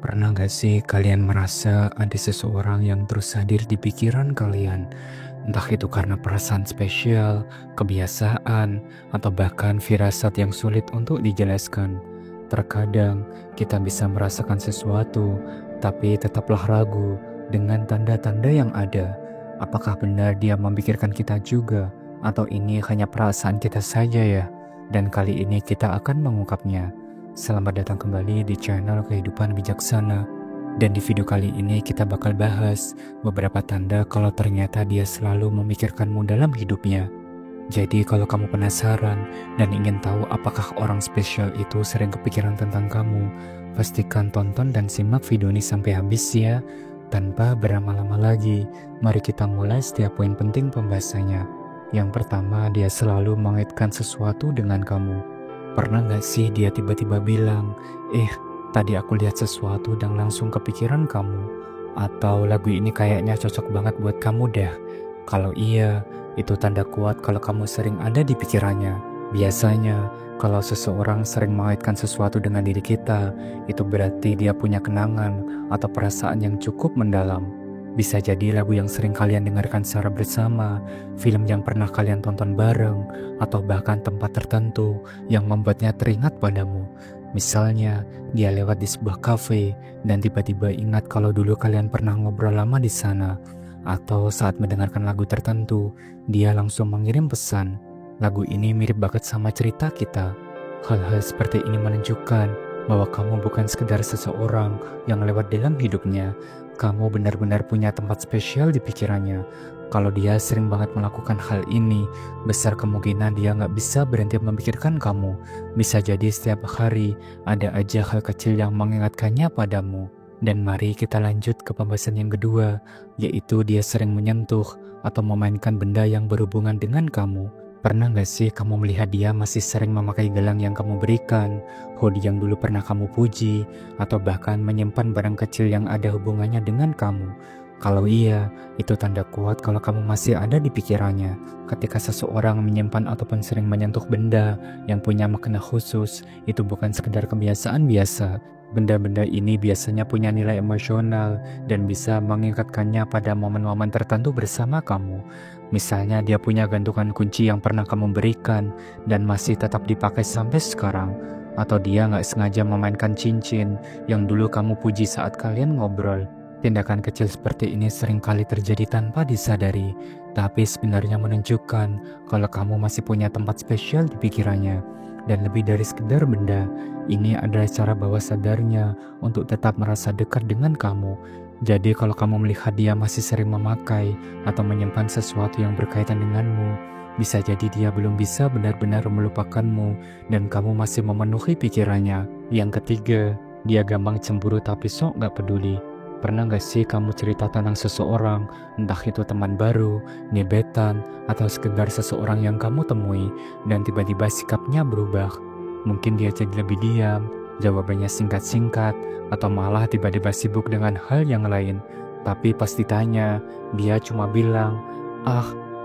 Pernah gak sih kalian merasa ada seseorang yang terus hadir di pikiran kalian? Entah itu karena perasaan spesial, kebiasaan, atau bahkan firasat yang sulit untuk dijelaskan. Terkadang kita bisa merasakan sesuatu, tapi tetaplah ragu dengan tanda-tanda yang ada. Apakah benar dia memikirkan kita juga? Atau ini hanya perasaan kita saja ya? Dan kali ini kita akan mengungkapnya. Selamat datang kembali di channel Kehidupan Bijaksana. Dan di video kali ini kita bakal bahas beberapa tanda kalau ternyata dia selalu memikirkanmu dalam hidupnya. Jadi kalau kamu penasaran dan ingin tahu apakah orang spesial itu sering kepikiran tentang kamu, pastikan tonton dan simak video ini sampai habis ya. Tanpa berlama-lama lagi, mari kita mulai setiap poin penting pembahasannya. Yang pertama, dia selalu mengaitkan sesuatu dengan kamu. Pernah gak sih dia tiba-tiba bilang, tadi aku lihat sesuatu dan langsung kepikiran kamu. Atau lagu ini kayaknya cocok banget buat kamu deh. Kalau iya, itu tanda kuat kalau kamu sering ada di pikirannya. Biasanya, kalau seseorang sering mengaitkan sesuatu dengan diri kita, itu berarti dia punya kenangan atau perasaan yang cukup mendalam. Bisa jadi lagu yang sering kalian dengarkan secara bersama, film yang pernah kalian tonton bareng, atau bahkan tempat tertentu yang membuatnya teringat padamu. Misalnya, dia lewat di sebuah kafe dan tiba-tiba ingat kalau dulu kalian pernah ngobrol lama di sana. Atau saat mendengarkan lagu tertentu, dia langsung mengirim pesan. Lagu ini mirip banget sama cerita kita. Hal-hal seperti ini menunjukkan bahwa kamu bukan sekedar seseorang yang lewat dalam hidupnya. Kamu benar-benar punya tempat spesial di pikirannya. Kalau dia sering banget melakukan hal ini, besar kemungkinan dia nggak bisa berhenti memikirkan kamu. Bisa jadi setiap hari ada aja hal kecil yang mengingatkannya padamu. Dan mari kita lanjut ke pembahasan yang kedua, yaitu dia sering menyentuh atau memainkan benda yang berhubungan dengan kamu. Pernah gak sih kamu melihat dia masih sering memakai gelang yang kamu berikan, hoodie yang dulu pernah kamu puji, atau bahkan menyimpan barang kecil yang ada hubungannya dengan kamu? Kalau iya, itu tanda kuat kalau kamu masih ada di pikirannya. Ketika seseorang menyimpan ataupun sering menyentuh benda yang punya makna khusus, itu bukan sekedar kebiasaan biasa. Benda-benda ini biasanya punya nilai emosional dan bisa mengingatkannya pada momen-momen tertentu bersama kamu. Misalnya dia punya gantungan kunci yang pernah kamu berikan dan masih tetap dipakai sampai sekarang. Atau dia nggak sengaja memainkan cincin yang dulu kamu puji saat kalian ngobrol. Tindakan kecil seperti ini seringkali terjadi tanpa disadari, tapi sebenarnya menunjukkan kalau kamu masih punya tempat spesial di pikirannya. Dan lebih dari sekedar benda, ini adalah cara bawah sadarnya untuk tetap merasa dekat dengan kamu. Jadi kalau kamu melihat dia masih sering memakai atau menyimpan sesuatu yang berkaitan denganmu, bisa jadi dia belum bisa benar-benar melupakanmu dan kamu masih memenuhi pikirannya. Yang ketiga, dia gampang cemburu tapi sok gak peduli. Pernah gak sih kamu cerita tentang seseorang, entah itu teman baru, gebetan, atau sekedar seseorang yang kamu temui, dan tiba-tiba sikapnya berubah? Mungkin dia jadi lebih diam, jawabannya singkat-singkat, atau malah tiba-tiba sibuk dengan hal yang lain. Tapi pas ditanya, dia cuma bilang,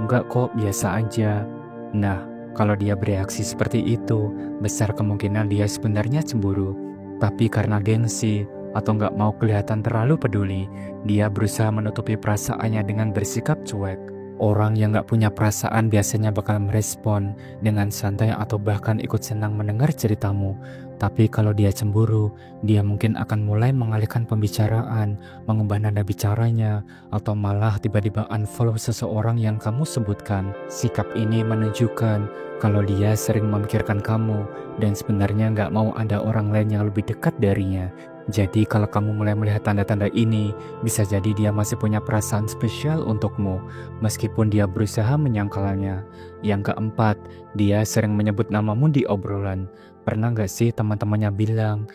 enggak kok, biasa aja. Nah, kalau dia bereaksi seperti itu, besar kemungkinan dia sebenarnya cemburu. Tapi karena gengsi, atau nggak mau kelihatan terlalu peduli, dia berusaha menutupi perasaannya dengan bersikap cuek. Orang yang nggak punya perasaan biasanya bakal merespon dengan santai atau bahkan ikut senang mendengar ceritamu. Tapi kalau dia cemburu, dia mungkin akan mulai mengalihkan pembicaraan, mengubah nada bicaranya, atau malah tiba-tiba unfollow seseorang yang kamu sebutkan. Sikap ini menunjukkan kalau dia sering memikirkan kamu dan sebenarnya nggak mau ada orang lain yang lebih dekat darinya. Jadi kalau kamu mulai melihat tanda-tanda ini, bisa jadi dia masih punya perasaan spesial untukmu, meskipun dia berusaha menyangkalnya. Yang keempat, dia sering menyebut namamu di obrolan. Pernah gak sih teman-temannya bilang,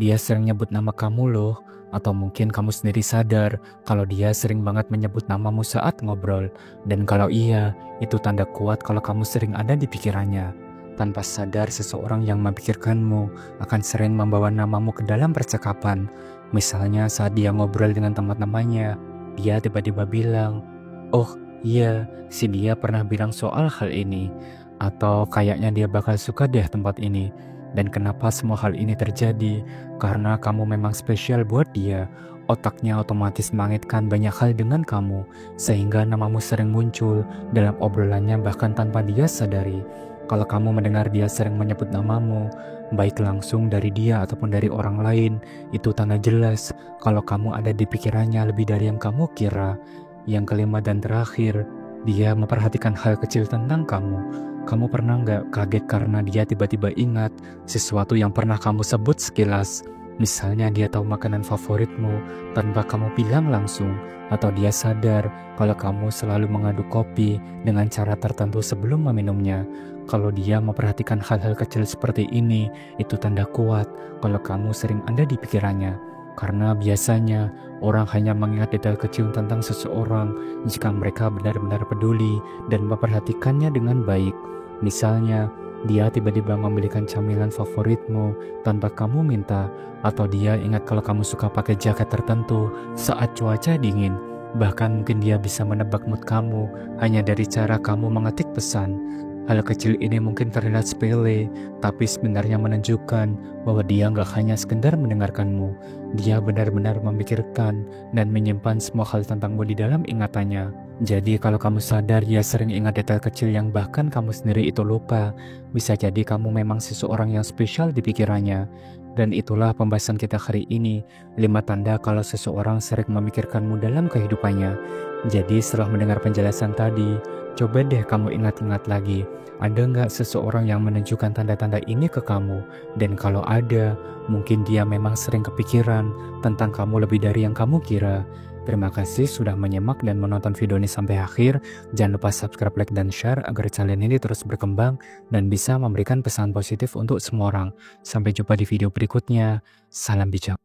dia sering nyebut nama kamu loh. Atau mungkin kamu sendiri sadar kalau dia sering banget menyebut namamu saat ngobrol. Dan kalau iya, itu tanda kuat kalau kamu sering ada di pikirannya. Tanpa sadar, seseorang yang memikirkanmu akan sering membawa namamu ke dalam percakapan. Misalnya saat dia ngobrol dengan teman-temannya, dia tiba-tiba bilang, "Oh iya, si dia pernah bilang soal hal ini." Atau kayaknya dia bakal suka deh tempat ini. Dan kenapa semua hal ini terjadi? Karena kamu memang spesial buat dia. Otaknya otomatis mengaitkan banyak hal dengan kamu, sehingga namamu sering muncul dalam obrolannya bahkan tanpa dia sadari. Kalau kamu mendengar dia sering menyebut namamu, baik langsung dari dia ataupun dari orang lain, itu tanda jelas kalau kamu ada di pikirannya lebih dari yang kamu kira. Yang kelima dan terakhir, dia memperhatikan hal kecil tentang kamu. Kamu pernah nggak kaget karena dia tiba-tiba ingat sesuatu yang pernah kamu sebut sekilas? Misalnya dia tahu makanan favoritmu tanpa kamu bilang langsung, atau dia sadar kalau kamu selalu mengaduk kopi dengan cara tertentu sebelum meminumnya. Kalau dia memperhatikan hal-hal kecil seperti ini, itu tanda kuat kalau kamu sering ada di pikirannya. Karena biasanya orang hanya mengingat detail kecil tentang seseorang jika mereka benar-benar peduli dan memperhatikannya dengan baik. Misalnya, dia tiba-tiba membelikan camilan favoritmu tanpa kamu minta, atau dia ingat kalau kamu suka pakai jaket tertentu saat cuaca dingin. Bahkan mungkin dia bisa menebak mood kamu hanya dari cara kamu mengetik pesan. Hal kecil ini mungkin terlihat sepele, tapi sebenarnya menunjukkan bahwa dia nggak hanya sekedar mendengarkanmu. Dia benar-benar memikirkan dan menyimpan semua hal tentangmu di dalam ingatannya. Jadi kalau kamu sadar dia sering ingat detail kecil yang bahkan kamu sendiri itu lupa, bisa jadi kamu memang seseorang yang spesial di pikirannya. Dan itulah pembahasan kita hari ini, 5 tanda kalau seseorang sering memikirkanmu dalam kehidupannya. Jadi setelah mendengar penjelasan tadi, coba deh kamu ingat-ingat lagi, ada nggak seseorang yang menunjukkan tanda-tanda ini ke kamu? Dan kalau ada, mungkin dia memang sering kepikiran tentang kamu lebih dari yang kamu kira. Terima kasih sudah menyimak dan menonton video ini sampai akhir. Jangan lupa subscribe, like, dan share agar channel ini terus berkembang dan bisa memberikan pesan positif untuk semua orang. Sampai jumpa di video berikutnya. Salam bijak.